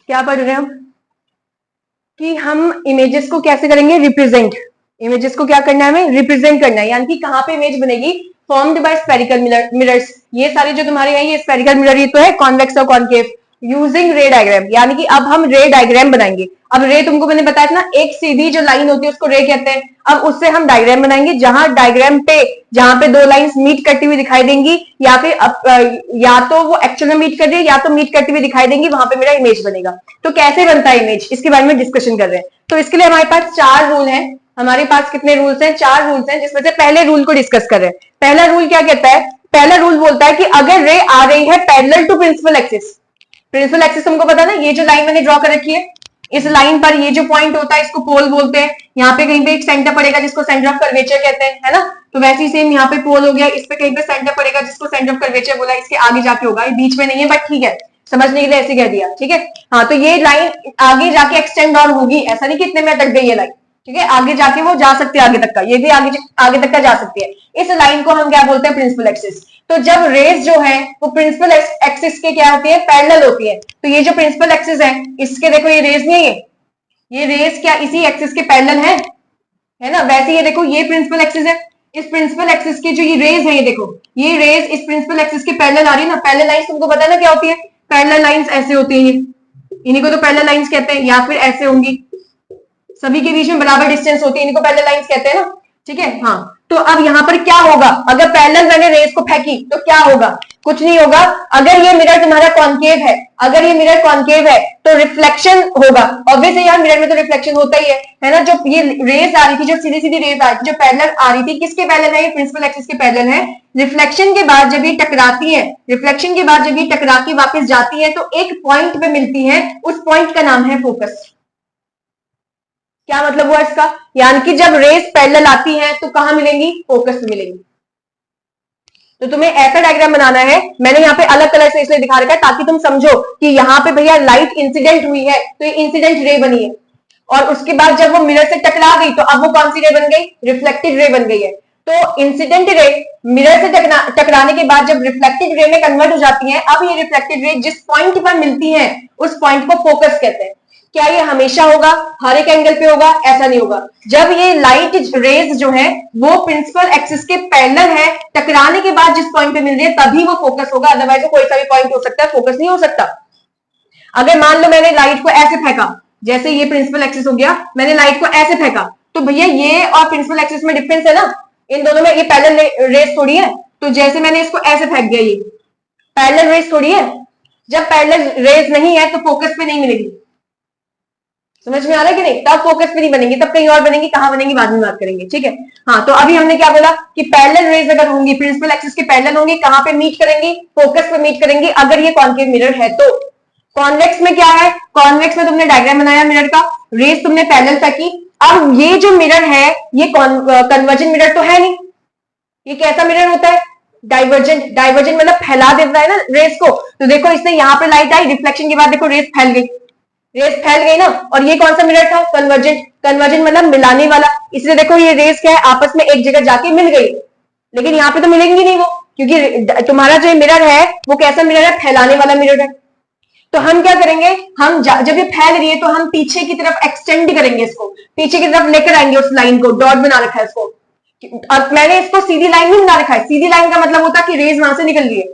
क्या पढ़ रहे हैं हम कि हम इमेजेस को कैसे करेंगे रिप्रेजेंट। इमेजेस को क्या करना है, हमें रिप्रेजेंट करना है, यानी कि कहां पे इमेज बनेगी, फॉर्म्ड बाय स्फेरिकल मिरर्स। ये सारे जो तुम्हारे हैं ये स्फेरिकल मिरर, ये तो है कॉन्वेक्स और कॉन्केव, यूजिंग रे डायग्राम, यानी कि अब हम रे डायग्राम बनाएंगे। अब रे तुमको मैंने बताया था ना, एक सीधी जो लाइन होती है उसको रे कहते हैं। अब उससे हम डायग्राम बनाएंगे, जहां डायग्राम पे जहां पे दो लाइंस मीट करती हुई दिखाई देंगी, या फिर या तो वो एक्चुअल में मीट कर रही है या तो मीट करती हुई दिखाई देंगी, वहां पे मेरा इमेज बनेगा। तो कैसे बनता है इमेज, इसके बारे में डिस्कशन कर रहे हैं। तो इसके लिए हमारे पास 4 रूल है। हमारे पास कितने रूल्स हैं, 4 रूल्स हैं, जिसमें से पहले रूल को डिस्कस कर रहे हैं। पहला रूल क्या कहता है, पहला रूल बोलता है कि अगर रे आ रही है parallel to principal axis. Principal axis तुमको पता ना, ये जो लाइन मैंने ड्रॉ कर रखी है, इस लाइन पर ये जो पॉइंट होता है इसको पोल बोलते हैं। यहाँ पे कहीं पे एक सेंटर पड़ेगा जिसको सेंटर ऑफ कर्वेचर कहते हैं, है ना। तो वैसे ही सेम यहाँ पे पोल हो गया, इस पे कहीं पे सेंटर पड़ेगा जिसको सेंटर ऑफ कर्वेचर बोला, इसके आगे जाके होगा, ये बीच में नहीं है, बट ठीक है, समझने के लिए ऐसे कह दिया, ठीक है। हाँ, तो ये लाइन आगे जाके एक्सटेंड और होगी, ऐसा नहीं कि इतने में अटक गई है लाइन, ठीक है, आगे जाके वो जा सकती है आगे तक का, ये भी आगे तक का जा सकती है। इस लाइन को हम क्या बोलते हैं, प्रिंसिपल एक्सिस। तो जब रेस जो है वो प्रिंसिपल एक्सिस के क्या होती है, पैरेलल होती है। तो ये जो प्रिंसिपल एक्सिस है, इसके देखो ये रेस नहीं है, ये रेस क्या इसी एक्सिस के पैरेलल है ना। वैसे ये देखो ये प्रिंसिपल एक्सिस है, इस प्रिंसिपल एक्सिस की जो ये रेस है, ये देखो ये रेस इस प्रिंसिपल एक्सिस के पैरेलल आ रही है ना। पैरेलल लाइंस तुमको पता है ना क्या होती है, पैरेलल लाइंस ऐसे होती है, इन्हीं को तो पैरेलल लाइंस कहते हैं, या फिर ऐसे होंगी, सभी के बीच में बराबर डिस्टेंस होती है, इनको पैरेलल लाइंस कहते हैं ना, ठीक है। हाँ, तो अब यहाँ पर क्या होगा, अगर पैरेलल मैंने रेस को फेंकी तो क्या होगा, कुछ नहीं होगा। अगर ये मिरर तुम्हारा कॉन्केव है, अगर ये मिरर कॉन्केव है तो रिफ्लेक्शन होगा, ऑब्वियसली यार मिरर में तो रिफ्लेक्शन होता ही है ना। जो ये रेस आ रही थी, जो सीधी सीधी रेस आ रही थी, जो पैरेलल आ रही थी, किसके पैरेलल है, ये प्रिंसिपल एक्सिस के पैरेलल है। रिफ्लेक्शन के बाद जब ये टकराती है, रिफ्लेक्शन के बाद जब ये टकरा के वापस जाती है तो एक पॉइंट पे मिलती है, उस पॉइंट का नाम है फोकस। क्या मतलब हुआ इसका, यानी कि जब रेस पैरेलल आती है तो कहां मिलेंगी, फोकस पे मिलेंगी। तो तुम्हें ऐसा डायग्राम बनाना है, मैंने यहाँ पे अलग कलर से इसलिए दिखा रखा है ताकि तुम समझो कि यहाँ पे भैया लाइट इंसिडेंट हुई है तो ये इंसिडेंट रे बनी है, और उसके बाद जब वो मिरर से टकरा गई तो अब वो कौन सी रे बन गई, रिफ्लेक्टेड रे बन गई है। तो इंसिडेंट रे मिरर से टकराने के बाद जब रिफ्लेक्टेड रे में कन्वर्ट हो जाती है, अब ये रिफ्लेक्टेड रे जिस पॉइंट पर मिलती है उस पॉइंट को फोकस कहते हैं। क्या ये हमेशा होगा, हर एक एंगल पे होगा, ऐसा नहीं होगा। जब ये लाइट रेज जो है वो प्रिंसिपल एक्सिस के पैरेलल है, टकराने के बाद जिस पॉइंट पे मिल रही है तभी वो फोकस होगा, अदरवाइज कोई सा भी पॉइंट हो सकता है, फोकस नहीं हो सकता। अगर मान लो मैंने लाइट को ऐसे फेंका, जैसे ये प्रिंसिपल एक्सिस हो गया, मैंने लाइट को ऐसे फेंका, तो भैया ये और प्रिंसिपल एक्सिस में डिफरेंस है ना, इन दोनों में ये पैरेलल रेस थोड़ी है। तो जैसे मैंने इसको ऐसे फेंक दिया, ये पैरेलल रेस थोड़ी है। जब पैरेलल रेस नहीं है तो फोकस पे नहीं मिलेगी, समझ में आ रहा है कि नहीं, तब फोकस पे नहीं बनेंगी, तब कहीं और बनेंगी, कहां बनेंगी बाद में बात करेंगे, ठीक है। हाँ, तो अभी हमने क्या बोला कि पैरेलल रेज अगर होंगी, प्रिंसिपल एक्सिस के पैरेलल होंगी, कहां पे मीट करेंगी, फोकस पे मीट करेंगी, अगर ये कॉन्केव मिरर है तो। कॉन्वेक्स में क्या है, कॉन्वेक्स में तुमने डायग्राम बनाया मिरर का, रेज तुमने पैरेलल फेंकी, अब ये जो मिरर है ये कन्वर्जेंट मिरर तो है नहीं, ये कैसा मिरर होता है, डाइवर्जेंट। डाइवर्जेंट मतलब फैला देता है ना रेस को। तो देखो इसने यहाँ पे लाइट आई, रिफ्लेक्शन के बाद देखो रेस फैल गई, रेस फैल गई ना, और ये कौन सा मिरर था, कन्वर्जेंट। कन्वर्जेंट मतलब मिलाने वाला, इसलिए देखो ये रेस क्या है, आपस में एक जगह जाके मिल गई, लेकिन यहाँ पे तो मिलेंगी नहीं वो, क्योंकि तुम्हारा जो मिरर है वो कैसा मिरर है, फैलाने वाला मिरर है। तो हम क्या करेंगे, हम जब ये फैल रही है तो हम पीछे की तरफ एक्सटेंड करेंगे, इसको पीछे की तरफ लेकर आएंगे, उस लाइन को, डॉट बना रखा है इसको। और मैंने इसको सीधी लाइन नहीं बना रखा है, सीधी लाइन का मतलब होता है कि रेज वहां से निकल रही है,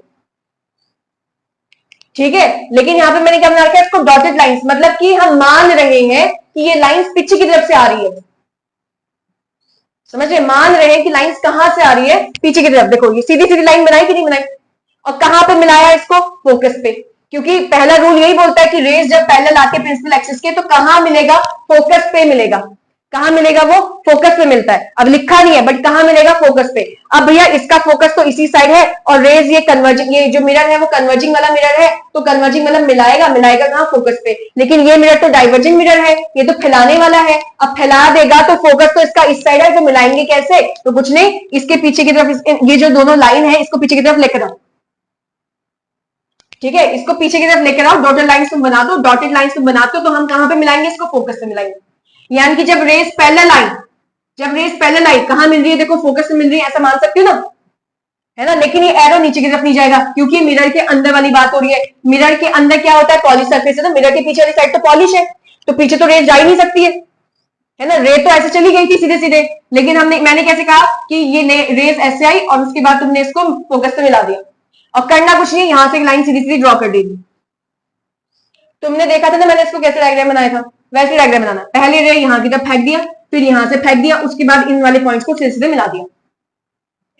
ठीक है। लेकिन यहाँ पे मैंने क्या बना रखा है, इसको डॉटेड लाइंस, मतलब कि हम मान रहे हैं कि ये लाइंस पीछे की तरफ से आ रही है, समझ रहे, मान रहे हैं कि लाइंस कहां से आ रही है, पीछे की तरफ। देखो ये सीधी सीधी लाइन बनाई कि नहीं बनाई, और कहां पे मिलाया इसको, फोकस पे, क्योंकि पहला रूल यही बोलता है कि रेज जब पैरेलल आके प्रिंसिपल एक्सिस के तो कहां मिलेगा, फोकस पे मिलेगा। कहां मिलेगा, वो फोकस पे मिलता है। अब लिखा नहीं है बट कहां मिलेगा, फोकस पे। अब भैया इसका फोकस तो इसी साइड है, और रेज ये कन्वर्जिंग, ये जो मिरर है वो कन्वर्जिंग वाला मिरर है, तो कन्वर्जिंग मतलब मिलाएगा, मिलाएगा कहां, फोकस पे। लेकिन ये मिरर तो डाइवर्जिंग मिरर है, ये तो फैलाने वाला है। अब फैला देगा तो फोकस तो इसका इस साइड है, तो मिलाएंगे कैसे, तो कुछ नहीं, इसके पीछे की तरफ ये जो दोनों लाइन है इसको पीछे की तरफ लेकर आओ, ठीक है, इसको पीछे की तरफ लेकर आओ, डॉटेड लाइंस तुम बना दो, डॉटेड लाइंस तुम बनाते हो तो हम कहां पे मिलाएंगे, इसको फोकस पे मिलाएंगे। यानी कि जब रेस पैरेलल आई, जब रेस पैरेलल आई कहां मिल रही है, देखो फोकस पे मिल रही है, ऐसा मान सकते हो ना, है ना, लेकिन ये एरो नीचे की तरफ नहीं जाएगा क्योंकि मिरर के अंदर वाली बात हो रही है। मिरर के अंदर क्या होता है, पॉलिश सरफेस है, तो मिरर के पीछे वाली साइड तो पॉलिश है, तो पीछे तो रेज जा ही नहीं सकती है ना। रे तो ऐसे चली गई थी सीधे सीधे, लेकिन मैंने कैसे कहा कि ये रेज ऐसे आई और उसके बाद तुमने इसको फोकस पे मिला दिया, और करना कुछ नहीं, यहां से एक लाइन सीधी सीधी ड्रॉ कर दी। तुमने देखा था ना मैंने इसको कैसे डायग्राम बनाया था, वैसे डायग्राम बनाना। पहले रे यहां की तरफ फेंक दिया, फिर यहां से फेंक दिया, उसके बाद इन वाले पॉइंट्स को सीधे सीधे मिला दिया,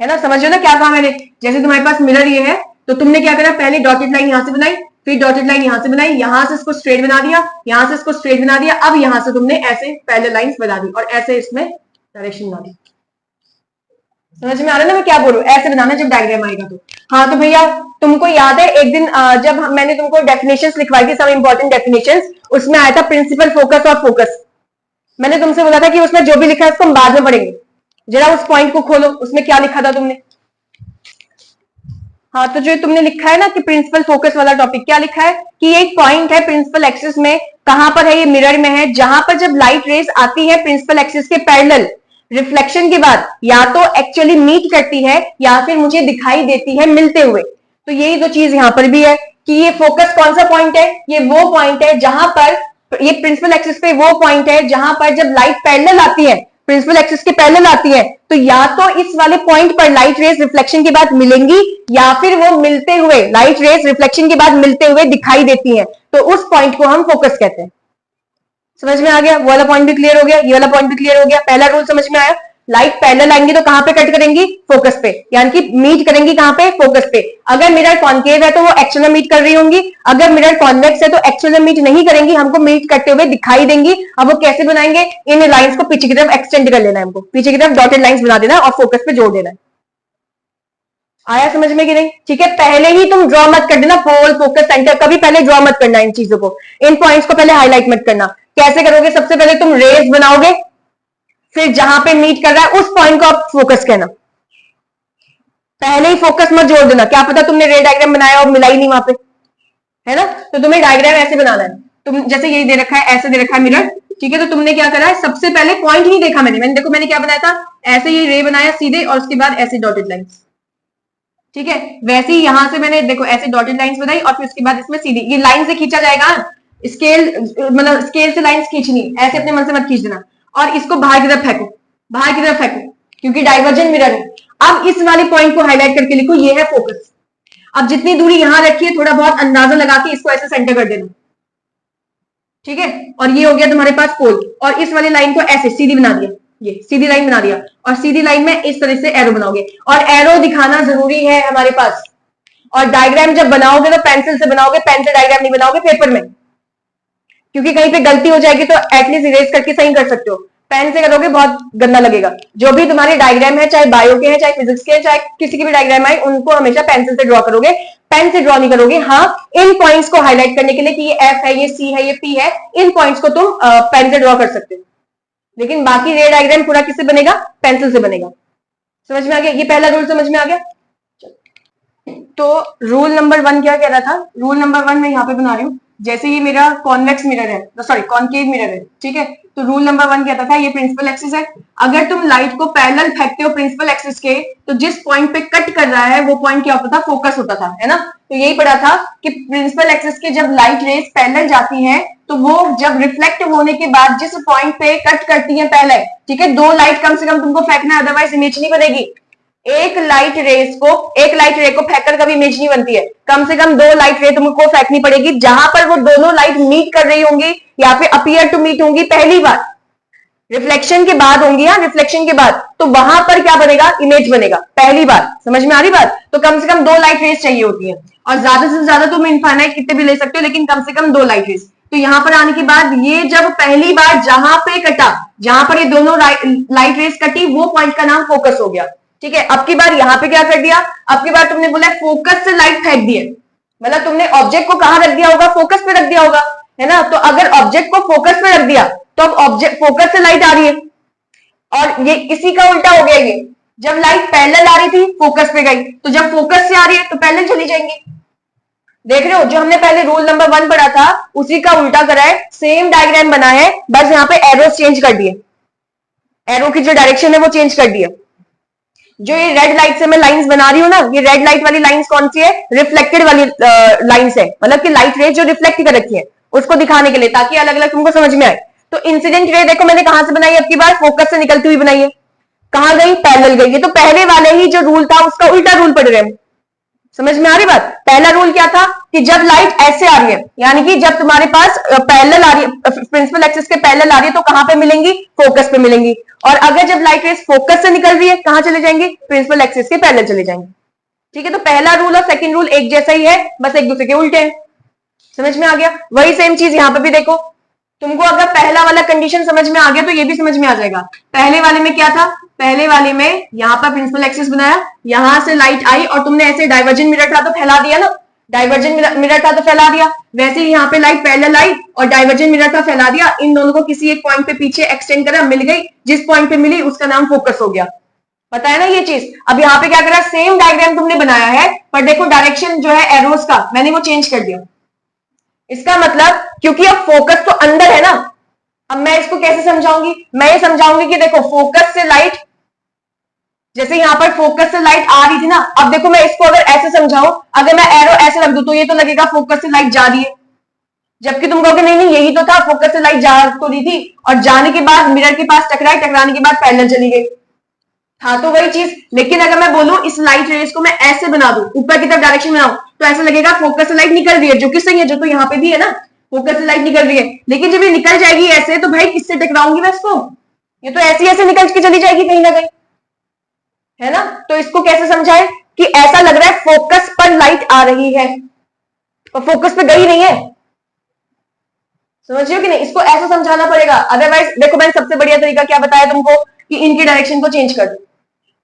है ना। समझ रहे हो ना क्या कहा मैंने। जैसे तुम्हारे पास मिरर ये है, तो तुमने क्या करा, पहले डॉटेड लाइन यहां से बनाई, फिर डॉटेड लाइन यहां से बनाई, यहां से इसको स्ट्रेट बना दिया, यहां से इसको स्ट्रेट बना दिया, अब यहां से तुमने ऐसे पैरेलल लाइंस बना दी और ऐसे इसमें डायरेक्शन बना दी। समझ में आ रहा है ना मैं क्या बोल रहा हूँ, ऐसे बनाना जब डायग्राम आएगा तो। हाँ तो भैया तुमको याद है एक दिन जब मैंने तुमको डेफिनेशंस लिखवाई थी, सम इंपॉर्टेंट डेफिनेशंस, उसमें आया था प्रिंसिपल, फोकस और फोकस। मैंने तुमसे बोला था कि उसमें जो भी लिखा है उसको हम बाद में पढ़ेंगे, जरा उस पॉइंट को खोलो, उसमें क्या लिखा था तुमने। हाँ तो जो तुमने लिखा है ना कि प्रिंसिपल फोकस वाला टॉपिक, क्या लिखा है कि ये एक पॉइंट है प्रिंसिपल एक्सिस में, कहां पर है, ये मिरर में है, जहां पर जब लाइट रेज आती है प्रिंसिपल एक्सिस के पैरेलल, रिफ्लेक्शन के बाद या तो एक्चुअली मीट करती है या फिर मुझे दिखाई देती है मिलते हुए। तो यही दो चीज यहां पर भी है कि ये फोकस कौन सा पॉइंट है, ये वो पॉइंट है जहां पर, ये प्रिंसिपल एक्सिस पे वो पॉइंट है जहां पर जब लाइट पैरेलल आती है, प्रिंसिपल एक्सिस के पैरेलल आती है, तो या तो इस वाले पॉइंट पर लाइट रेज रिफ्लेक्शन के बाद मिलेंगी या फिर वो मिलते हुए, लाइट रेज रिफ्लेक्शन के बाद मिलते हुए दिखाई देती है, तो उस पॉइंट को हम फोकस कहते हैं। समझ में आ गया, वो वाला पॉइंट भी क्लियर हो गया, ये वाला पॉइंट भी क्लियर हो गया। पहला रूल समझ में आया, लाइट पैरेलल आएंगी तो कहां पे कट करेंगी, फोकस पे, यानी कि मीट करेंगी कहां पे, फोकस पे। अगर मिरर कॉन्केव है तो वो एक्चुअल में मीट कर रही होंगी, अगर मिरर कॉन्वेक्स है तो एक्चुअल में मीट नहीं करेंगी, हमको मीट करते हुए दिखाई देंगी। अब वो कैसे बनाएंगे, इन लाइंस को पीछे की तरफ एक्सटेंड कर लेना है, हमको पीछे की तरफ डॉटेड लाइंस बना देना और फोकस पे जोड़ देना है। आया समझ में कि नहीं, ठीक है। पहले ही तुम ड्रॉ मत कर देना, पोल फोकस सेंटर कभी पहले ड्रॉ मत करना, इन चीजों को, इन पॉइंट्स को पहले हाईलाइट मत करना। कैसे करोगे, सबसे पहले तुम रेज बनाओगे, फिर जहां पे मीट कर रहा है उस पॉइंट को आप फोकस कहना, पहले ही फोकस मत जोड़ देना। क्या पता तुमने रे डायग्राम बनाया और मिला ही नहीं वहां पे, है ना। तो तुम्हें डायग्राम ऐसे बनाना है, तुम जैसे यही दे रखा है, ऐसे दे रखा है मिरर, ठीक है। तो तुमने क्या करा है, सबसे पहले पॉइंट ही देखा मैंने देखो मैंने क्या बनाया था, ऐसे ये रे बनाया सीधे और उसके बाद ऐसे डॉटेड लाइंस, ठीक है। वैसे ही यहां से मैंने देखो ऐसे डॉटेड लाइंस बनाई और फिर उसके बाद इसमें सीधी, ये लाइन से खींचा जाएगा, स्केल मतलब स्केल से लाइंस खींचनी, ऐसे अपने मन से मत खींच देना, और इसको बाहर की तरफ फेंको, बाहर की तरफ फेंको, क्योंकि डाइवर्जेंट मिरर है। अब इस वाले पॉइंट को हाईलाइट करके लिखो, ये है फोकस। अब जितनी दूरी यहां रखी है थोड़ा बहुत अंदाजा लगा के इसको ऐसे सेंटर कर देना, ठीक है। और ये हो गया तुम्हारे पास पोल, और इस वाली लाइन को ऐसे सीधी बना दिया, ये सीधी लाइन बना दिया, और सीधी लाइन में इस तरह से एरो बनाओगे, और एरो दिखाना जरूरी है हमारे पास। और डायग्राम जब बनाओगे तो पेंसिल से बनाओगे, पेन से डायग्राम नहीं बनाओगे पेपर में, क्योंकि कहीं पे गलती हो जाएगी तो एटलीस्ट इरेज करके सही कर सकते हो। पेन से करोगे बहुत गंदा लगेगा। जो भी तुम्हारे डायग्राम है, चाहे बायो के हैं, चाहे फिजिक्स के हैं, चाहे किसी के भी डायग्राम आए, उनको हमेशा पेंसिल से ड्रॉ करोगे, पेन से ड्रॉ नहीं करोगे। हाँ, इन पॉइंट्स को हाईलाइट करने के लिए कि ये एफ है, ये सी है, ये पी है, इन पॉइंट्स को तुम पेन से ड्रॉ कर सकते हो, लेकिन बाकी रे डायग्राम पूरा किससे बनेगा, पेंसिल से बनेगा। समझ में आ गया, ये पहला रूल समझ में आ गया। तो रूल नंबर 1 क्या कह रहा था, रूल नंबर 1 मैं यहाँ पे बना रही हूँ। जैसे ये मेरा कॉन्वेक्स मिरर है, सॉरी कॉन्केव मिरर है, ठीक है। तो रूल नंबर 1 कहता था, ये प्रिंसिपल एक्सिस है, अगर तुम लाइट को पैरेलल फेंकते हो प्रिंसिपल एक्सिस के, तो जिस पॉइंट पे कट कर रहा है वो पॉइंट क्या होता था, फोकस होता था, है ना। तो यही पढ़ा था कि प्रिंसिपल एक्सिस के जब लाइट रेज पैरेलल जाती है, तो वो जब रिफ्लेक्ट होने के बाद जिस पॉइंट पे कट करती है पहले, ठीक है, 2 लाइट कम से कम तुमको फेंकना है, अदरवाइज इमेज नहीं बनेगी। एक लाइट रे को फेंककर कभी इमेज नहीं बनती है, कम से कम 2 लाइट रे तुमको फेंकनी पड़ेगी, जहां पर वो दोनों लाइट मीट कर रही होंगी या फिर अपीयर टू मीट होंगी पहली बार, रिफ्लेक्शन के बाद होंगी, या रिफ्लेक्शन के बाद, तो वहां पर क्या बनेगा, इमेज बनेगा पहली बार। समझ में आ रही बात। तो कम से कम 2 लाइट रेज चाहिए होती है, और ज्यादा से ज्यादा तुम इनफाइनाइट कितने भी ले सकते हो, लेकिन कम से कम 2 लाइट रेज। तो यहां पर आने के बाद ये जब पहली बार जहां पे कटा, जहां पर ये दोनों लाइट रेज कटी, वो पॉइंट का नाम फोकस हो गया, ठीक है। अब की बार यहां पे क्या कर दिया, अब की बार तुमने बोला फोकस से लाइट फेंक दिए, मतलब तुमने ऑब्जेक्ट को कहां रख दिया होगा, फोकस पे रख दिया होगा, है ना। तो अगर ऑब्जेक्ट को फोकस पे रख दिया तो अब ऑब्जेक्ट फोकस से लाइट आ रही है, और ये इसी का उल्टा हो गया, ये जब लाइट पैरेलल आ रही थी फोकस पे गई, तो जब फोकस से आ रही है तो पैरेलल चली जाएंगी। देख रहे हो, जो हमने पहले रूल नंबर 1 पढ़ा था उसी का उल्टा करा है, सेम डायग्राम बना है, बस यहाँ पे एरो चेंज कर दिए, एरो की जो डायरेक्शन है वो चेंज कर दिया। जो ये रेड लाइट से मैं लाइंस बना रही हूँ ना, ये रेड लाइट वाली लाइंस कौन सी है? रिफ्लेक्टेड वाली लाइंस है, मतलब कि लाइट रे जो रिफ्लेक्ट कर रखी है उसको दिखाने के लिए, ताकि अलग अलग तुमको समझ में आए। तो इंसिडेंट रे देखो मैंने कहां से बनाई, अब की बार फोकस से निकलती हुई बनाई है। कहां गई? पैरेलल गई। ये तो पहले वाले ही जो रूल था उसका उल्टा रूल पढ़ रहे हैं। समझ में आ रही बात? पहला रूल क्या था कि जब लाइट ऐसे आ रही है, यानी कि जब तुम्हारे पास पैरेलल आ रही है, प्रिंसिपल एक्सिस के पैरेलल आ रही है, तो कहां पे मिलेंगी? फोकस पे मिलेंगी। और अगर जब लाइट रेस फोकस से निकल रही है, कहां चले जाएंगे? प्रिंसिपल एक्सिस के पैरेलल चले जाएंगे। ठीक है, तो पहला रूल और सेकंड रूल एक जैसा ही है, बस एक दूसरे के उल्टे हैं। समझ में आ गया? वही सेम चीज यहां पे भी देखो, तुमको अगर पहला वाला कंडीशन समझ में आ गया तो ये भी समझ में आ जाएगा। पहले वाले में क्या था? पहले वाले में यहां पर प्रिंसिपल एक्सिस बनाया, यहां से लाइट आई और तुमने ऐसे डाइवर्जेंट मिरर था तो फैला दिया ना, डाइवर्जेंट मिरर था तो फैला दिया। वैसे ही यहाँ पे लाइट पैरेलल आई और डाइवर्जेंट मिरर था, फैला दिया। इन दोनों को किसी एक पॉइंट पे पीछे एक्सटेंड करा, मिल गई, जिस पॉइंट पे मिली उसका नाम फोकस हो गया। पता है ना ये चीज? अब यहाँ पे क्या करा, सेम डायग्राम तुमने बनाया है, पर देखो डायरेक्शन जो है एरोस का मैंने वो चेंज कर दिया। इसका मतलब क्योंकि अब फोकस तो अंदर है ना, अब मैं इसको कैसे समझाऊंगी? मैं ये समझाऊंगी कि देखो फोकस से लाइट, जैसे यहां पर फोकस से लाइट आ रही थी ना, अब देखो मैं इसको अगर ऐसे समझाऊं, अगर मैं एरो ऐसे रख दूं तो ये तो लगेगा फोकस से लाइट जा रही है, जबकि तुम कहोगे नहीं नहीं यही तो था, फोकस से लाइट जा तो रही थी और जाने के बाद मिरर के पास टकराई, टकराने के बाद पैरेलल चली गई। हाँ तो वही चीज, लेकिन अगर मैं बोलूं इस लाइट रेस को मैं ऐसे बना दूं, ऊपर की तरफ डायरेक्शन बनाऊं, तो ऐसा लगेगा फोकस से लाइट निकल रही है, जो कि सही है, जो तो यहाँ पे भी है ना, फोकस से लाइट निकल रही है। लेकिन जब ये निकल जाएगी ऐसे, तो भाई किससे टकराऊंगी मैं इसको? ये तो ऐसी ऐसे निकल के चली जाएगी कहीं ना कहीं, है ना? तो इसको कैसे समझाए कि ऐसा लग रहा है फोकस पर लाइट आ रही है और फोकस पे गई नहीं है। समझ रहे हो कि नहीं? इसको ऐसा समझाना पड़ेगा, अदरवाइज देखो मैंने सबसे बढ़िया तरीका क्या बताया तुमको कि इनकी डायरेक्शन को चेंज कर दो।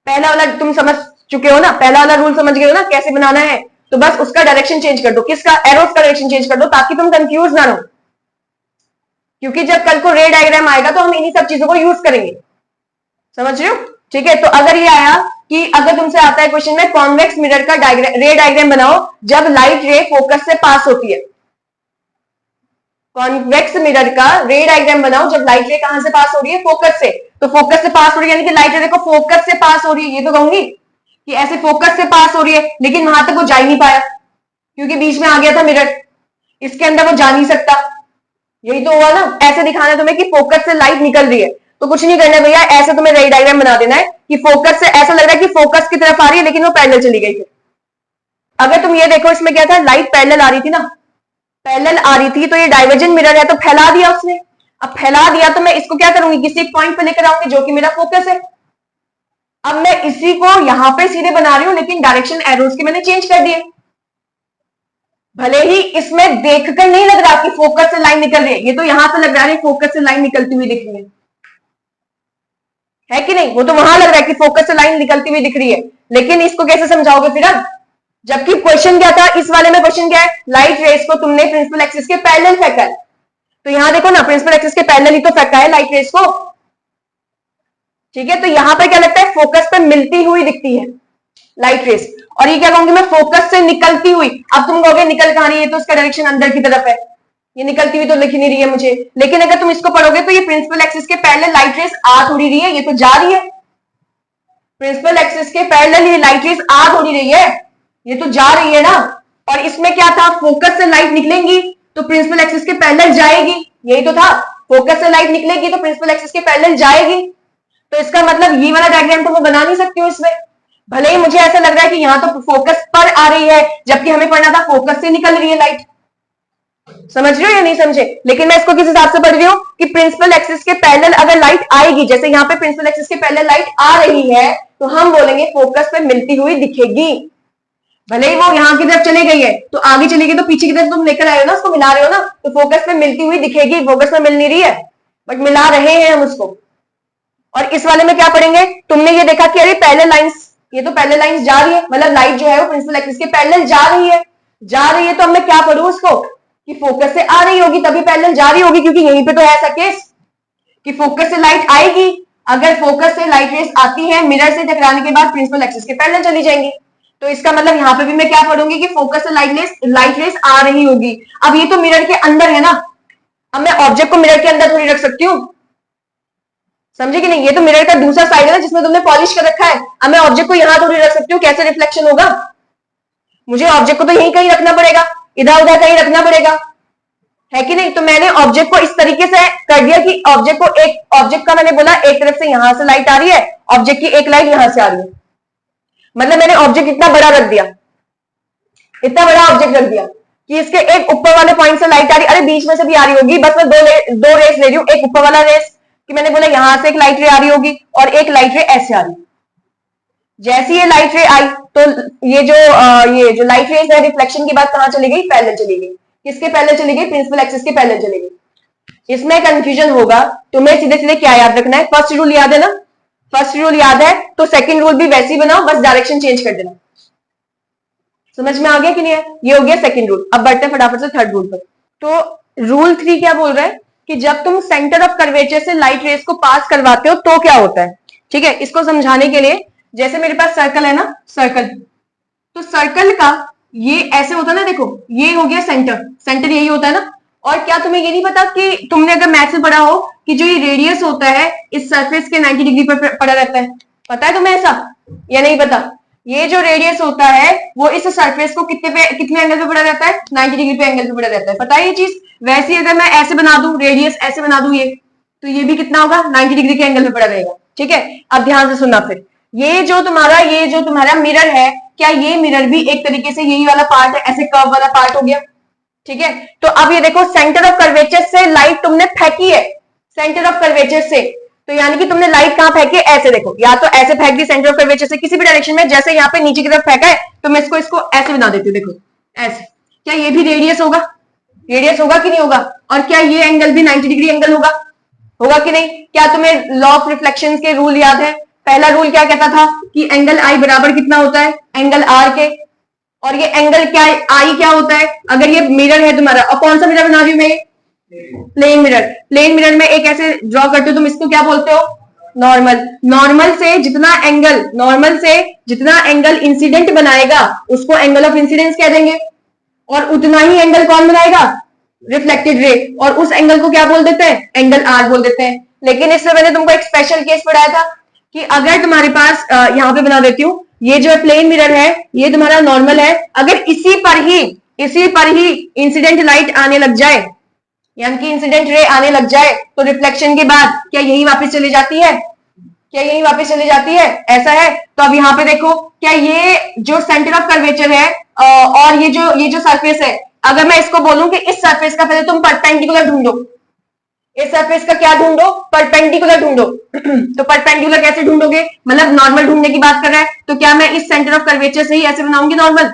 पहला वाला तुम समझ चुके हो ना, पहला वाला रूल समझ गए हो ना कैसे बनाना है, तो बस उसका डायरेक्शन चेंज कर दो। किसका? एरोस का डायरेक्शन चेंज कर दो, ताकि तुम कंफ्यूज ना रहो, क्योंकि जब कल को रे डायग्राम आएगा तो हम इन्हीं सब चीजों को यूज करेंगे। समझ रहे हो? ठीक है, तो अगर ये आया कि अगर तुमसे आता है क्वेश्चन में कॉन्वेक्स मिरर का रे डायग्राम बनाओ जब लाइट रे फोकस से पास होती है, कॉन्वेक्स मिरर का रे डायग्राम बनाओ जब लाइट रे कहां से पास हो रही है? फोकस से। तो फोकस से पास हो रही है यानी कि लाइट रे देखो फोकस से पास हो रही है, ये तो कहूंगी कि ऐसे फोकस से पास हो रही है, लेकिन वहां तक वो जा ही नहीं पाया क्योंकि बीच में आ गया था मिरर, इसके अंदर वो जा नहीं सकता। यही तो हुआ ना, ऐसे दिखाना तुम्हें कि फोकस से लाइट निकल रही है, तो कुछ नहीं करना भैया, ऐसे तुम्हें रे डायग्राम बना देना है कि फोकस से ऐसा लग रहा है कि फोकस की तरफ आ रही है लेकिन वो पैरेलल चली गई थी। अगर तुम ये देखो इसमें क्या था, लाइट पैरेलल आ रही थी ना, पैरेलल आ रही थी, तो ये डाइवर्जेंट मिरर है तो फैला दिया उसने। अब फैला दिया तो मैं इसको क्या करूंगी? किसी एक पॉइंट पे लेकर आऊंगी जो कि मेरा फोकस है। अब मैं इसी को यहां पे सीधे बना रही हूं, लेकिन डायरेक्शन एरोस के मैंने चेंज कर दिए। भले ही इसमें देखकर नहीं लग रहा कि फोकस से लाइन निकल रही है, ये तो यहां से लग रहा है फोकस से लाइन निकलती हुई दिख रही है कि नहीं? वो तो वहां लग रहा है कि फोकस से लाइन निकलती हुई दिख रही है, लेकिन इसको कैसे समझाओगे फिर अब? जबकि क्वेश्चन क्या था इस वाले में? क्वेश्चन क्या है? लाइट रेस को तुमने प्रिंसिपल एक्सिस के पैरेलल फेंका है, तो यहां देखो ना प्रिंसिपल एक्सिस के पैरेलल ही तो फेंका है लाइट रेस को। ठीक है, तो यहां पर क्या लगता है? फोकस पे मिलती हुई दिखती है लाइट रेस, और ये क्या कहूंगी मैं? फोकस से निकलती हुई। अब तुम कहोगे निकल कहां रही है, तो उसका डायरेक्शन अंदर की तरफ है, ये निकलती हुई तो लिख नहीं रही है मुझे। लेकिन अगर तुम इसको पढ़ोगे तो ये प्रिंसिपल एक्सिस के पैरेलल लाइट रेस आ थोड़ी रही है, ये तो जा रही है। प्रिंसिपल एक्सिस के पैरेलल ये लाइट रेस आ थोड़ी रही है, ये तो जा रही है ना। और इसमें क्या था? फोकस से लाइट निकलेंगी तो प्रिंसिपल एक्सिस के पैरेलल जाएगी, यही तो था। फोकस से लाइट निकलेगी तो प्रिंसिपल एक्सिस के पैरेलल जाएगी, तो इसका मतलब ये वाला डायग्राम तो मैं बना नहीं सकती हूँ इसमें। भले ही मुझे ऐसा लग रहा है कि यहां तो फोकस पर आ रही है, जबकि हमें पढ़ना था फोकस से निकल रही है लाइट। समझ रहे हो या नहीं समझे? लेकिन मैं इसको किस हिसाब से पढ़ रही हूँ कि प्रिंसिपल एक्सिस के पैरेलल अगर लाइट आएगी, जैसे यहाँ पे प्रिंसिपल एक्सिस के पैरेलल लाइट आ रही है, तो हम बोलेंगे फोकस पे मिलती हुई दिखेगी। भले ही वो यहां की तरफ चली गई है तो आगे चली गई, तो पीछे की तरफ तुम लेकर आए हो ना, उसको मिला रहे हो ना, तो फोकस पे मिलती हुई दिखेगी। फोकस पे मिल नहीं रही है बट मिला रहे हैं हम उसको। और इस वाले में क्या पढ़ेंगे? तुमने ये देखा कि अरे पैरेलल लाइंस, ये तो पैरेलल लाइंस जा रही है, मतलब लाइट जो है वो प्रिंसिपल एक्सिस के पैरेलल जा रही है, जा रही है। तो अब मैं क्या पढ़ूं उसको कि फोकस से आ रही होगी तभी पैरेलल जा रही होगी, क्योंकि यहीं पे तो है ऐसा केस कि फोकस से लाइट आएगी, अगर फोकस से लाइट रेस आती है मिरर से टकराने के बाद प्रिंसिपल एक्सिस के पैरेलल चली जाएंगी। तो इसका मतलब यहां पे भी मैं क्या पढ़ूंगी कि फोकस से लाइट रेस आ रही होगी। अब ये तो मिरर के अंदर है ना, अब मैं ऑब्जेक्ट को मिरर के अंदर थोड़ी रख सकती हूँ। समझे कि नहीं? ये तो मिरर का दूसरा साइड है ना जिसमें तुमने पॉलिश कर रखा है। अब मैं ऑब्जेक्ट को यहां थोड़ी रख सकती हूँ, कैसे रिफ्लेक्शन होगा? मुझे ऑब्जेक्ट को तो यहीं कहीं रखना पड़ेगा, इधर उधर कहीं रखना पड़ेगा, है कि नहीं? तो मैंने ऑब्जेक्ट को इस तरीके से कर दिया कि ऑब्जेक्ट का मैंने बोला एक तरफ से यहां से लाइट आ रही है, ऑब्जेक्ट की एक लाइट यहां से आ रही है, मतलब मैंने ऑब्जेक्ट इतना बड़ा रख दिया, इतना बड़ा ऑब्जेक्ट रख दिया कि इसके एक ऊपर वाले पॉइंट से लाइट आ रही, अरे बीच में से भी आ रही होगी, बस मैं दो रेस ले रही हूँ, एक ऊपर वाला रेस कि मैंने बोला यहां से एक लाइट रे आ रही होगी और एक लाइट रे ऐसे आ रही। जैसी ये लाइट रे आई तो ये जो लाइट रेस है रिफ्लेक्शन की बात कहां चली गई? पैरेलल चली गई। किसके पैरेलल चली गई? प्रिंसिपल एक्सिस के पैरेलल चली गई। इसमें कंफ्यूजन होगा, तुम्हें सीधे सीधे क्या याद रखना है? फर्स्ट रूल याद है ना? फर्स्ट रूल याद है तो सेकंड रूल भी वैसे ही बनाओ, बस डायरेक्शन चेंज कर देना। समझ में आ गया कि नहीं है? ये हो गया सेकंड रूल। अब बढ़ते हैं फटाफट से थर्ड रूल पर। तो रूल 3 क्या बोल रहा है कि जब तुम सेंटर ऑफ कर्वेचर से लाइट रेस को पास करवाते हो तो क्या होता है। ठीक है, इसको समझाने के लिए जैसे मेरे पास सर्कल है ना, सर्कल, तो सर्कल का ये ऐसे होता है ना, देखो ये हो गया सेंटर, सेंटर यही होता है ना। और क्या तुम्हें ये नहीं पता कि तुमने अगर मैथ में पढ़ा हो कि जो ये रेडियस होता है इस सरफेस के 90 डिग्री पर पड़ा रहता है? पता है तुम्हें ऐसा या नहीं पता? ये जो रेडियस होता है वो इस सरफेस को कितने एंगल पे पड़ा रहता है? 90 डिग्री पे एंगल पे पड़ा रहता है। पता है ये चीज? वैसे अगर मैं ऐसे बना दूं, रेडियस ऐसे बना दूं, ये तो ये भी कितना होगा? 90 डिग्री के एंगल पे पड़ा रहेगा। ठीक है, अब ध्यान से सुनना फिर। ये जो तुम्हारा मिरर है, क्या ये मिरर भी एक तरीके से यही वाला पार्ट है, ऐसे कर्व वाला पार्ट हो गया? ठीक है, तो अब ये देखो सेंटर ऑफ कर्वेचर से लाइट तुमने फेंकी है, सेंटर ऑफ कर्वेचर से, तो यानी कि तुमने लाइट कहां फेंकी? ऐसे देखो, या तो ऐसे फेंक दी सेंटर ऑफ कर्वेचर से किसी भी डायरेक्शन में, जैसे यहाँ पे नीचे की तरफ फेंका है तो मैं इसको ऐसे बना देती हूँ, देखो ऐसे। क्या ये भी रेडियस होगा? रेडियस होगा कि नहीं होगा? और क्या ये एंगल भी 90 डिग्री एंगल होगा? होगा कि नहीं? क्या तुम्हें लॉ ऑफ रिफ्लेक्शन के रूल याद है? पहला रूल क्या कहता था कि एंगल आई बराबर कितना होता है? एंगल आर के। और ये एंगल क्या है? आई क्या होता है? अगर ये मिरर है तुम्हारा, और कौन सा मिरर बना रही हूं मैं? Plane mirror. प्लेन मिरर में एक ऐसे ड्रॉ करते हो, तुम इसको क्या बोलते हो? नॉर्मल। नॉर्मल से जितना एंगल इंसिडेंट बनाएगा उसको एंगल ऑफ इंसिडेंस कह देंगे, और उतना ही एंगल कौन बनाएगा? Reflected ray. और उस एंगल को क्या बोल देते हैं? एंगल आर बोल देते हैं। लेकिन इससे मैंने तुमको एक स्पेशल केस पढ़ाया था कि अगर तुम्हारे पास यहां पे बना देती हूं, ये जो प्लेन मिरर है ये तुम्हारा नॉर्मल है, अगर इसी पर ही इंसिडेंट लाइट आने लग जाए, यानी कि इंसिडेंट रे आने लग जाए, तो रिफ्लेक्शन के बाद क्या यही वापस चली जाती है? क्या यही वापस चली जाती है? ऐसा है। तो अब यहाँ पे देखो, क्या ये जो सेंटर ऑफ कर्वेचर है और ये जो सरफेस है, अगर मैं इसको बोलूं कि इस सरफेस का पहले तुम परपेंडिकुलर ढूंढो, इस सरफेस का क्या ढूंढो? परपेंडिकुलर ढूंढो। तो परपेंडिकुलर कैसे ढूंढोगे? मतलब नॉर्मल ढूंढने की बात कर रहा है, तो क्या मैं इस सेंटर ऑफ कर्वेचर से ही ऐसे बनाऊंगी नॉर्मल?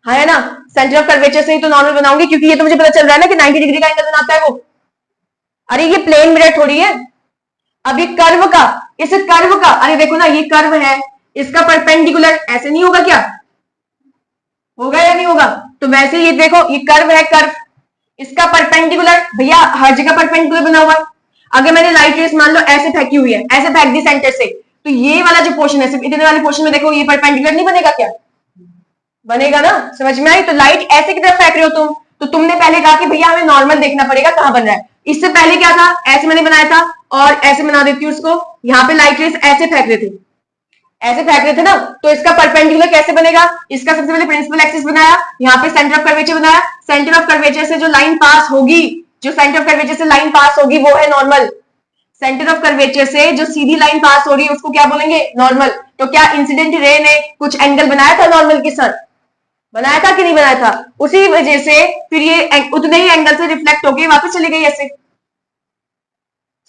है ना, सेंटर ऑफ कर्वेचर से ही तो नॉर्मल बनाऊंगी, क्योंकि ये तो मुझे पता चल रहा है ना कि 90 डिग्री का एंगल बनाता है वो। अरे ये प्लेन मिरर थोड़ी है। अब ये कर्व का, इस कर्व का, अरे देखो ना ये कर्व है, इसका परपेंडिकुलर ऐसे नहीं होगा क्या? होगा या नहीं होगा? तो वैसे ये देखो, ये कर्व है, कर्व, इसका परपेंडिकुलर, भैया हर जगह परपेंडिकुलर बना हुआ है। अगर मैंने लाइट रेस मान लो ऐसे फेंकी हुई है, ऐसे फेंक दी सेंटर से, तो ये वाला जो पोर्शन है, सिर्फ इतने वाले पोर्शन में देखो, ये परपेंडिकुलर नहीं बनेगा क्या? बनेगा ना। समझ में आई? तो लाइट ऐसे की तरफ फेंक रहे हो तुम, तो तुमने पहले कहा कि भैया हमें नॉर्मल देखना पड़ेगा कहां बन रहा है। इससे पहले क्या था? ऐसे मैंने बनाया था, और ऐसे बना देती हूँ उसको। यहाँ पे लाइट रेस ऐसे फेंक रहे थे, ऐसे फेंक रहे थे ना, तो इसका परपेंडिकुलर कैसे बनेगा? इसका सबसे पहले प्रिंसिपल एक्सिस बनाया, यहाँ पे सेंटर ऑफ कर्वेचर बनाया, सेंटर ऑफ कर्वेचर से जो लाइन पास होगी, जो सेंटर ऑफ कर्वेचर से लाइन पास होगी वो है नॉर्मल। सेंटर ऑफ कर्वेचर से जो सीधी लाइन पास हो रही है उसको क्या बोलेंगे? नॉर्मल। तो क्या इंसिडेंट रे ने कुछ एंगल बनाया था नॉर्मल के साथ? बनाया था कि नहीं बनाया था? उसी वजह से फिर ये उतने ही एंगल से रिफ्लेक्ट होके वापस चली गई ऐसे।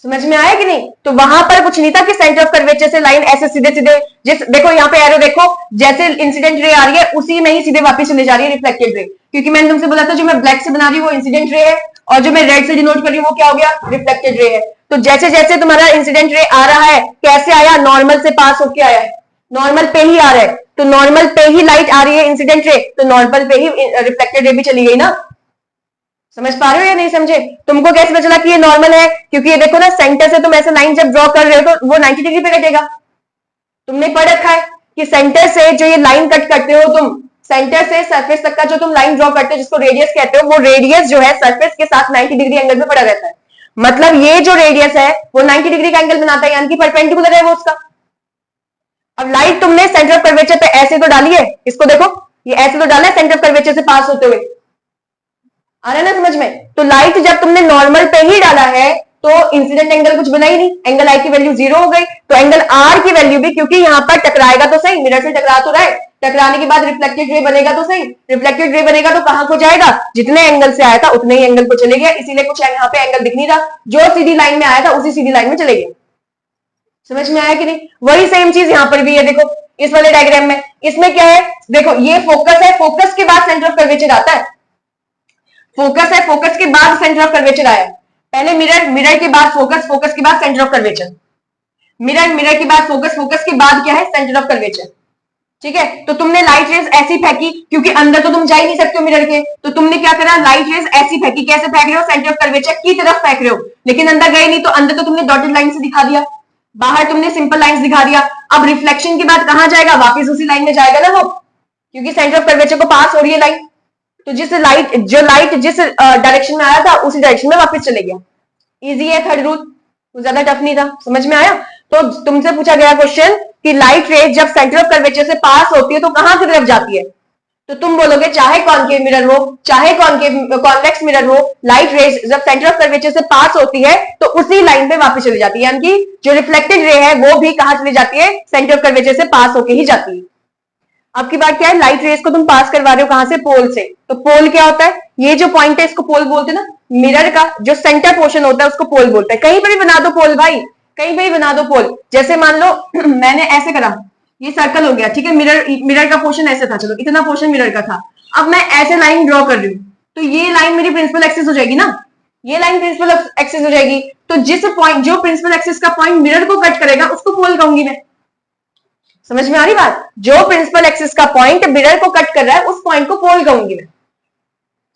समझ में आया कि नहीं? तो वहां पर कुछ नहीं था कि सेंटर ऑफ कर्वेचर से लाइन ऐसे सीधे सीधे, जिस देखो यहाँ पे एरो देखो, जैसे इंसिडेंट रे आ रही है उसी में ही सीधे वापस चले जा रही है रिफ्लेक्टेड रे। क्योंकि मैंने तुमसे बोला था जो मैं ब्लैक से बना रही हूँ वो इंसिडेंट रे है, और जो मैं रेड से डिनोट कर रही हूँ वो क्या हो गया? रिफ्लेक्टेड रे है। तो जैसे जैसे तुम्हारा इंसिडेंट रे आ रहा है, कैसे आया? नॉर्मल से पास होके आया है, नॉर्मल पे ही आ रहा है, तो नॉर्मल पे ही लाइट आ रही है इंसिडेंट रे, तो नॉर्मल पे ही रिफ्लेक्टेड रे भी चली गई ना। समझ पा रहे हो या नहीं समझे? तुमको कैसे पता चला कि ये नॉर्मल है? क्योंकि ये देखो ना, सेंटर से तुम ऐसे लाइन जब ड्रॉ कर रहे हो तो वो 90 डिग्री पे कटेगा। तुमने पढ़ रखा है कि सेंटर से जो ये लाइन कट करते हो तुम, सेंटर से सरफेस तक का जो तुम लाइन ड्रॉ करते हो जिसको रेडियस कहते हो, वो रेडियस जो है सरफेस के साथ 90 डिग्री एंगल पे पड़ा रहता है। मतलब ये जो रेडियस है वो 90 डिग्री का एंगल बनाता है, यानी कि परपेंडिकुलर है वो उसका। अब लाइट तुमने सेंटर ऑफ कर्वेचर पे ऐसे तो डाली है, इसको देखो ये ऐसे तो डाला है सेंटर ऑफ कर्वेचर से पास होते हुए, आ रहा है ना समझ में। तो लाइट जब तुमने नॉर्मल पे ही डाला है तो इंसिडेंट एंगल कुछ बना ही नहीं, एंगल आई की वैल्यू 0 हो गई। तो एंगल आर की वैल्यू भी, क्योंकि यहां पर टकराएगा तो सही, मिरर से टकरा तो रहा है, टकराने के बाद रिफ्लेक्टेड रे बनेगा तो सही, रिफ्लेक्टेड रे बनेगा तो कहां को जाएगा, जितने एंगल से आया था उतने ही एंगल को चले गया, इसीलिए कुछ यहाँ पे एंगल दिख नहीं रहा, जो सीधी लाइन में आया था उसी सीधी लाइन में चले गया। समझ में आया कि नहीं? वही सेम चीज यहां पर भी है, देखो इस वाले डायग्राम में, इसमें क्या है, देखो ये फोकस है, फोकस के बाद सेंटर ऑफ कर्वेचर आता है, फोकस है, फोकस के बाद सेंटर ऑफ कर्वेचर आया, पहले मिरर, मिरर के बाद फोकस, फोकस के बाद centre of curvature, mirror, mirror के बाद फोकस, फोकस के बाद क्या है, सेंटर ऑफ कर्वेचर। ठीक है, तो तुमने लाइट रेज ऐसी फेंकी, क्योंकि अंदर तो तुम जा ही नहीं सकते हो मिरर के, तो तुमने क्या करा, लाइट रेज ऐसी फेंकी, कैसे फेंक रहे हो, सेंटर ऑफ कर्वेचर की तरफ फेंक रहे हो, लेकिन अंदर गए नहीं, तो अंदर तो तुमने डॉटेड लाइन से दिखा दिया, बाहर तुमने सिंपल लाइंस दिखा दिया। अब रिफ्लेक्शन के बाद कहां जाएगा, वापस उसी लाइन में जाएगा ना वो, क्योंकि सेंटर ऑफ कर्वेचर को पास हो रही है लाइन, तो जिस लाइट, जो लाइट जिस डायरेक्शन में आया था उसी डायरेक्शन में वापस चले गया। इजी है थर्ड रूल, तो ज्यादा टफ नहीं था, समझ में आया। तो तुमसे पूछा गया क्वेश्चन कि लाइट रेज जब सेंटर ऑफ कर्वेचर से पास होती है तो कहां की तरफ जाती है, तो तुम बोलोगे चाहे कॉनकेव मिरर हो चाहे कॉन्वेक्स मिरर हो, लाइट रेज जब सेंटर ऑफ कर्वेचर से पास होती है तो उसी लाइन पे वापस चली जाती है, यानी कि जो रिफ्लेक्टेड रे है वो भी कहां चली जाती है, सेंटर ऑफ कर्वेचर से पास होके ही जाती है। आपकी बात क्या है, लाइट रेज को तुम पास करवा रहे हो कहां से, पोल से, तो पोल क्या होता है, ये जो पॉइंट है इसको पोल बोलते हैं ना, मिरर का जो सेंटर पोर्शन होता है उसको पोल बोलते हैं। कहीं पर भी बना दो पोल भाई, कहीं पर भी बना दो पोल, जैसे मान लो मैंने ऐसे करा, ये सर्कल हो गया, ठीक है, मिरर, मिरर का पोर्शन ऐसे था, चलो इतना पोर्शन मिरर का था, अब मैं ऐसे लाइन ड्रॉ कर रही हूँ, तो ये लाइन मेरी प्रिंसिपल एक्सिस हो जाएगी ना, ये लाइन प्रिंसिपल एक्सिस हो जाएगी, तो जिस पॉइंट, जो प्रिंसिपल एक्सिस का पॉइंट मिरर को कट करेगा उसको पोल कहूंगी मैं। समझ में आ रही बात, जो प्रिंसिपल एक्सिस का पॉइंट मिरर को कट कर रहा है उस पॉइंट को पोल कहूंगी मैं,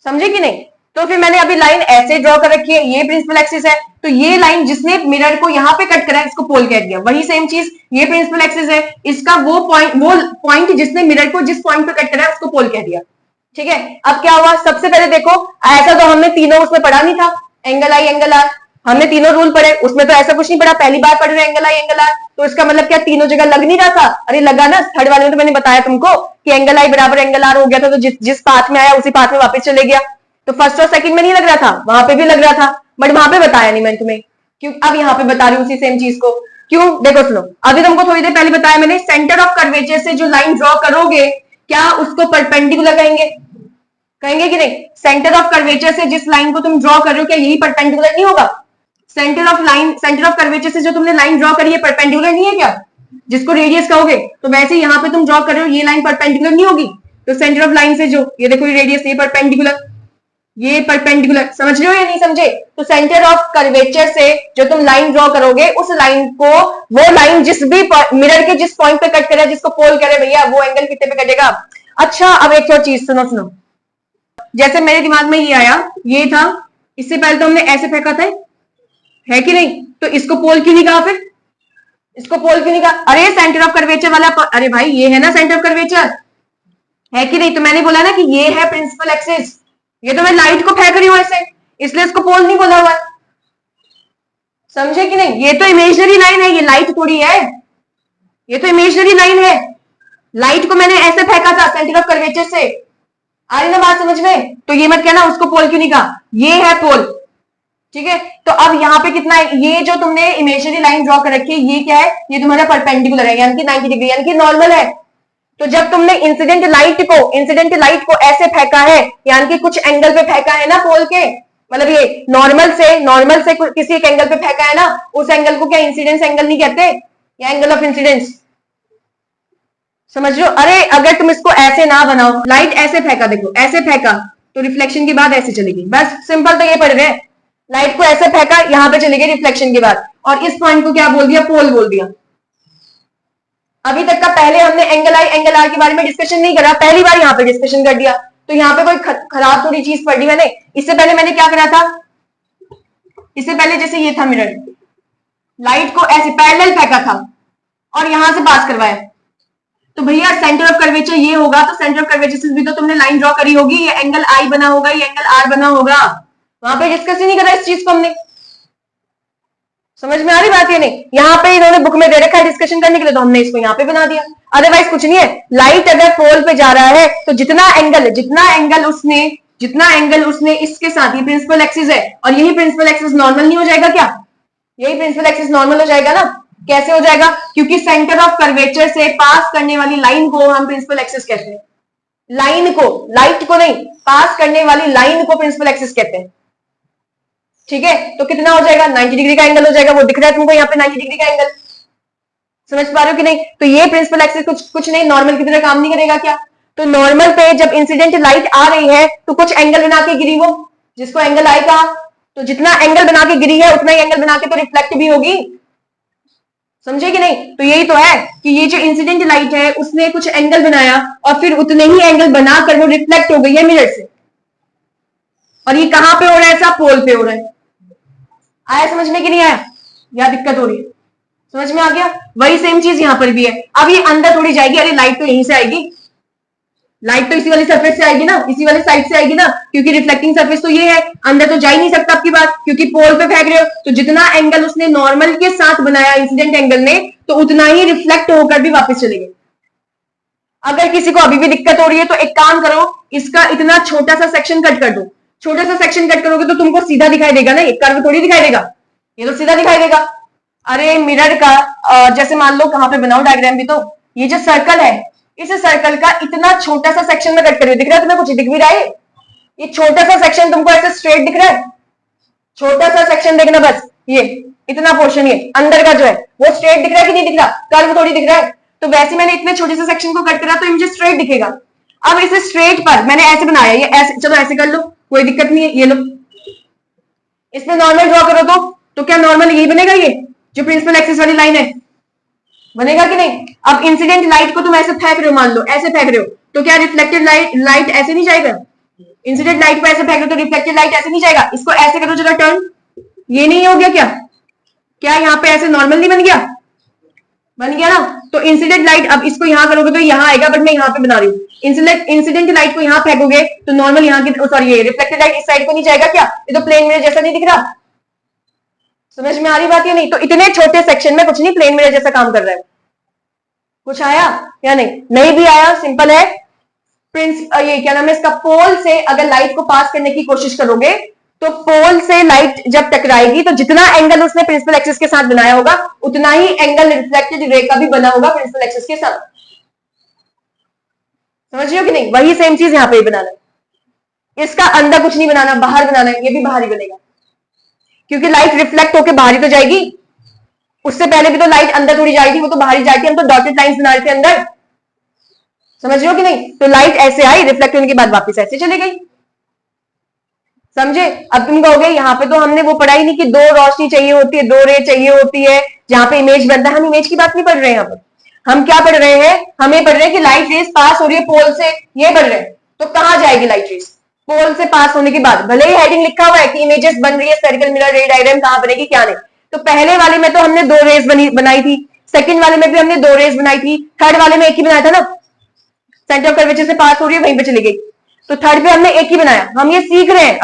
समझे कि नहीं। तो फिर मैंने अभी लाइन ऐसे ड्रॉ कर रखी है, ये प्रिंसिपल एक्सिस है, तो ये लाइन जिसने मिरर को यहां पे कट करा है इसको पोल कह दिया। वही सेम चीज, ये प्रिंसिपल एक्सिस है, इसका वो पॉइंट जिसने मिरर को जिस पॉइंट पे कट करा है उसको पोल कह दिया। ठीक है, अब क्या हुआ, सबसे पहले देखो, ऐसा तो हमने तीनों उसमें पढ़ा नहीं था, एंगल आई एंगल आर, हमने तीनों रूल पढ़े, उसमें तो ऐसा कुछ नहीं पढ़ा, पहली बार पढ़ रहे एंगल आई एंगल आर, तो इसका मतलब क्या तीनों जगह लग नहीं रहा था, अरे लगा ना, थर्ड वाले में तो मैंने बताया तुमको कि एंगल आई बराबर एंगल आर हो गया था, तो जिस पाथ में आया उसी पाथ में वापस चले गया, तो फर्स्ट और सेकंड में नहीं लग रहा था, वहां पे भी लग रहा था, बट वहां पे बताया नहीं मैंने तुम्हें, क्यों, अब यहाँ पे बता रही हूँ उसी सेम चीज को, क्यों, देखो सुनो, अभी तुमको थोड़ी देर पहले बताया मैंने, सेंटर ऑफ कर्वेचर से जो लाइन ड्रॉ करोगे क्या उसको परपेंडिकुलर कहेंगे, कहेंगे कि नहीं, सेंटर ऑफ कर्वेचर से जिस लाइन को तुम ड्रॉ कर रहे हो क्या यही परपेंडिकुलर नहीं होगा, सेंटर ऑफ कर्वेचर से जो तुमने लाइन ड्रॉ करी है परपेंडिकुलर नहीं है क्या, जिसको रेडियस कहोगे, तो वैसे यहाँ पे तुम ड्रॉ कर रहे हो, ये लाइन परपेंडिकुलर नहीं होगी, तो सेंटर ऑफ लाइन से जो ये देखो ये रेडियस, ये परपेंडिकुलर, ये परपेंडिकुलर, समझ रहे हो या नहीं समझे। तो सेंटर ऑफ कर्वेचर से जो तुम लाइन ड्रॉ करोगे उस लाइन को, वो लाइन जिस भी मिरर के जिस पॉइंट पे कट करे, जिसको पोल करे भैया, वो एंगल कितने पे कटेगा। अच्छा अब एक और चीज सुनो सुनो, जैसे मेरे दिमाग में ये आया, ये था, इससे पहले तो हमने ऐसे फेंका था, है कि नहीं, तो इसको पोल क्यों नहीं कहा, फिर इसको पोल क्यों नहीं कहा, अरे सेंटर ऑफ कर्वेचर वाला, अरे भाई ये है ना सेंटर ऑफ कर्वेचर, है कि नहीं, तो मैंने बोला ना कि ये है प्रिंसिपल एक्सिस, ये तो मैं लाइट को फेंक रही हूं ऐसे, इसलिए इसको पोल नहीं बोला हुआ है, समझे कि नहीं, ये तो इमेजिनरी लाइन है, ये लाइट थोड़ी है, ये तो इमेजिनरी लाइन है, लाइट को मैंने ऐसे फेंका था सेंटर ऑफ कर्वेचर से, आ रही ना बात समझ में, तो ये मत कहना उसको पोल क्यों नहीं कहा, ये है पोल। ठीक है, तो अब यहाँ पे कितना है, ये जो तुमने इमेजिनरी लाइन ड्रॉ कर रखी है ये क्या है, ये तुम्हारा परपेंडिकुलर है, यानी कि 90 डिग्री, यानी कि नॉर्मल है। तो जब तुमने इंसिडेंट लाइट को ऐसे फेंका है, यानी कि कुछ एंगल पे फेंका है ना पोल के, मतलब ये नॉर्मल से किसी एक एंगल पे फेंका है ना, उस एंगल को क्या इंसिडेंस एंगल नहीं कहते, या एंगल ऑफ इंसिडेंस, समझ रहे हो। अरे अगर तुम इसको ऐसे ना बनाओ, लाइट ऐसे फेंका, देखो ऐसे फेंका तो रिफ्लेक्शन के बाद ऐसे चलेगी, बस सिंपल, तो ये पढ़ रहे हैं, लाइट को ऐसे फेंका यहां पे चली गई रिफ्लेक्शन के बाद, और इस पॉइंट को क्या बोल दिया, पोल बोल दिया। अभी तक का पहले हमने एंगल आई एंगल आर के बारे में डिस्कशन नहीं करा, पहली बार यहाँ पे डिस्कशन कर दिया, तो यहाँ पे कोई खराब थोड़ी चीज पढ़ी मैंने। इससे पहले मैंने क्या करा था, इससे पहले जैसे ये था मिरर, लाइट को ऐसे पैरेलल फेंका था और यहां से पास करवाया, तो भैया सेंटर ऑफ कर्वेचर ये होगा, तो सेंटर ऑफ कर्वेचर से भी तो तुमने लाइन ड्रॉ करी होगी, ये एंगल आई बना होगा, ये एंगल आर बना होगा, वहां पे डिस्कस ही नहीं करा इस चीज को हमने। समझ में आ रही बात? ये नहीं, यहाँ पे इन्होंने बुक में दे रखा है डिस्कशन करने के लिए, तो हमने इसको यहाँ पे बना दिया, अदरवाइज कुछ नहीं है। लाइट अगर पोल पे जा रहा है तो जितना एंगल उसने इसके साथ, ये प्रिंसिपल एक्सिस है और यही प्रिंसिपल एक्सिस नॉर्मल नहीं हो जाएगा क्या? यही प्रिंसिपल एक्सिस नॉर्मल हो जाएगा ना? कैसे हो जाएगा? क्योंकि सेंटर ऑफ कर्वेचर से पास करने वाली लाइन को हम प्रिंसिपल एक्सिस कहते हैं। लाइन को, लाइट को नहीं, पास करने वाली लाइन को प्रिंसिपल एक्सिस कहते हैं। ठीक है, तो कितना हो जाएगा? 90 डिग्री का एंगल हो जाएगा। वो दिख रहा है तुमको यहाँ पे 90 डिग्री का एंगल, समझ पा रहे हो कि नहीं? तो ये प्रिंसिपल एक्सिस कुछ नहीं, नॉर्मल की तरह काम नहीं करेगा क्या? तो नॉर्मल पे जब इंसिडेंट लाइट आ रही है तो कुछ एंगल बना के गिरी, वो जिसको एंगल आएगा, तो जितना एंगल बना के गिरी है उतना ही एंगल बना के तो रिफ्लेक्ट भी होगी, समझे कि नहीं? तो यही तो है कि ये जो इंसिडेंट लाइट है उसने कुछ एंगल बनाया और फिर उतने ही एंगल बनाकर वो रिफ्लेक्ट हो गई है मिरर से। और ये कहां पे हो रहा है? सब पोल पे हो रहा है। आया समझ में कि नहीं आया? या दिक्कत हो रही है? समझ में आ गया? वही सेम चीज यहां पर भी है। अब ये अंदर थोड़ी जाएगी, अरे लाइट तो यहीं से आएगी, लाइट तो इसी वाली सरफेस से आएगी ना, इसी वाली साइड से आएगी ना, क्योंकि रिफ्लेक्टिंग सरफेस तो ये है, अंदर तो जा ही नहीं सकता आपकी बात, क्योंकि पोल पे फेंक रहे हो। तो जितना एंगल उसने नॉर्मल के साथ बनाया इंसिडेंट एंगल ने, तो उतना ही रिफ्लेक्ट होकर भी वापस चलेगा। अगर किसी को अभी भी दिक्कत हो रही है तो एक काम करो, इसका इतना छोटा सा सेक्शन कट कर दो। छोटा सा सेक्शन कट करोगे तो तुमको सीधा दिखाई देगा ना, एक कर्व थोड़ी दिखाई देगा, ये तो सीधा दिखाई देगा। अरे मिरर का जैसे मान लो, कहां पे बनाओ डायग्राम भी, तो ये जो सर्कल है, इस सर्कल का इतना छोटा सा सेक्शन में कट करिए, दिख रहा है तुम्हें? कुछ दिख भी रहा है? ये छोटा सा सेक्शन तुमको ऐसे स्ट्रेट दिख रहा है? छोटा सा सेक्शन देखना, बस ये इतना पोर्शन, ये अंदर का जो है वो स्ट्रेट दिख रहा है कि नहीं दिख रहा? कर्व थोड़ी दिख रहा है। तो वैसे मैंने इतने छोटे से सेक्शन को कट करा तो मुझे स्ट्रेट दिखेगा। अब इसे स्ट्रेट पर मैंने ऐसे बनाया, ये ऐसे, चलो ऐसे कर लो, कोई दिक्कत नहीं है, ये लो, इसमें नॉर्मल ड्रॉ करो तो क्या नॉर्मल यही बनेगा? ये जो प्रिंसिपल एक्सिस वाली लाइन है बनेगा कि नहीं? अब इंसिडेंट लाइट को तुम ऐसे फेंक रहे हो, मान लो ऐसे फेंक रहे हो, तो क्या रिफ्लेक्टेड लाइट ऐसे नहीं जाएगा? इंसिडेंट लाइट को ऐसे फेंक रहे हो तो रिफ्लेक्टेड लाइट ऐसे नहीं जाएगा। इसको ऐसे करो जरा टर्न, ये नहीं हो गया क्या? क्या यहाँ पे ऐसे नॉर्मल नहीं बन गया? बन गया ना? तो इंसिडेंट लाइट, अब इसको यहां करोगे तो यहां आएगा, बट मैं यहां पे बना रही हूँ। इंसिडेंट लाइट को यहां फेंकोगे तो नॉर्मल यहाँ की, सॉरी ये रिफ्लेक्टेड लाइट इस साइड को नहीं जाएगा क्या? ये तो प्लेन मिरर जैसा नहीं दिख रहा? समझ में आ रही बात या नहीं? तो इतने छोटे सेक्शन में कुछ नहीं, प्लेन मिरर जैसा काम कर रहा है। कुछ आया या नहीं? नहीं भी आया, सिंपल है। ये क्या नाम है इसका, पोल से अगर लाइट को पास करने की कोशिश करोगे तो पोल से लाइट जब टकराएगी तो जितना एंगल उसने प्रिंसिपल एक्सिस के साथ बनाया होगा उतना ही एंगल रिफ्लेक्टेड रे का भी बना होगा प्रिंसिपल एक्सिस के साथ। समझ रहे हो कि नहीं? वही सेम चीज यहां पे बनाना है। इसका अंदर कुछ नहीं बनाना, बाहर बनाना है, ये भी बाहर ही बनेगा, क्योंकि लाइट रिफ्लेक्ट होकर बाहर ही तो जाएगी। उससे पहले भी तो लाइट अंदर थोड़ी जाएगी, वो तो बाहर ही जाती है। हम तो डॉटेड लाइंस बना रहे थे अंदर, समझ रहे हो कि नहीं? तो लाइट ऐसे आई, रिफ्लेक्ट होने के बाद वापस ऐसे चली गई, समझे? अब तुम कहोगे यहाँ पे तो हमने वो पढ़ा ही नहीं कि दो रोशनी चाहिए होती है, दो रे चाहिए होती है जहां पे इमेज बनता है। हम इमेज की बात नहीं पढ़ रहे हैं, यहाँ पर हम क्या पढ़ रहे हैं? हमें पढ़ रहे हैं कि लाइट रेस पास हो रही है पोल से, ये पढ़ रहे हैं। तो कहां जाएगी लाइट रेस? पोल से पास होने के बाद। भले ही हेडिंग लिखा हुआ है कि इमेजेस बन रही है, स्फेरिकल मिरर रे डायग्राम कहां बनेगी क्या नहीं। तो पहले वाले में तो हमने दो रेस बनाई थी, सेकंड वाले में भी हमने दो रेस बनाई थी, थर्ड वाले में एक ही बनाया था ना, सेंटर ऑफ कर्वेचर से पास हो रही है वहीं पे चली गई। तो थर्ड पे हमने एक ही बनाया। हम ये सीख रहे हैं,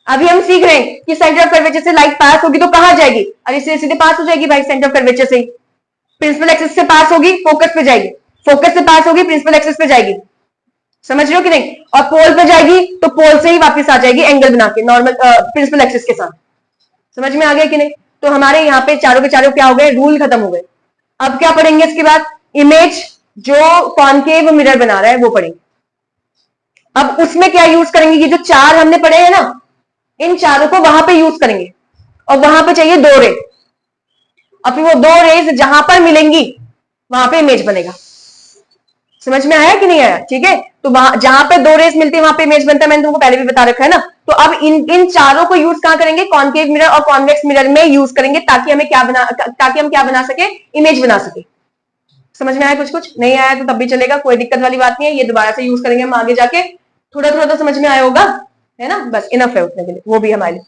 अभी हम सीख रहे हैं कि सेंटर ऑफ कर्वेचर से लाइट पास होगी तो कहां जाएगी? अरे सीधे पास हो जाएगी भाई, सेंटर ऑफ कर्वेचर से। प्रिंसिपल एक्सिस से पास होगी, फोकस पे जाएगी, फोकस से पास होगी, प्रिंसिपल एक्सिस पे जाएगी। समझ रहे हो कि नहीं? और पोल पे जाएगी तो पोल से ही वापस आ जाएगी एंगल बना के नॉर्मल प्रिंसिपल एक्सिस के साथ। समझ में आ गया कि नहीं? तो हमारे यहाँ पे चारों के चारों क्या हो गए? रूल खत्म हो गए। अब क्या पढ़ेंगे इसके बाद? इमेज जो कॉनकेव मिरर बना रहा है वो पढ़ेंगे। अब उसमें क्या यूज करेंगे? ये जो चार हमने पढ़े हैं ना, इन चारों को वहां पे यूज करेंगे, और वहां पे चाहिए दो रे। अब फिर वो दो रेज जहां पर मिलेंगी वहां पे इमेज बनेगा। समझ में आया कि नहीं आया? ठीक है, तो वहां जहां पे दो रेज मिलती है वहां पे इमेज बनता है, मैंने तुमको पहले भी बता रखा है ना। तो अब इन चारों को यूज कहां करेंगे? कॉनकेव मिरर और कॉन्वेक्स मिरर में यूज करेंगे, ताकि हम क्या बना सके? इमेज बना सके। समझ में आया? कुछ नहीं आया तो तब भी चलेगा, कोई दिक्कत वाली बात नहीं है। ये दोबारा से यूज करेंगे हम आगे जाके, थोड़ा थोड़ा तो समझ में आया होगा, है ना? बस इनफ है उतने के लिए, वो भी हमारे लिए।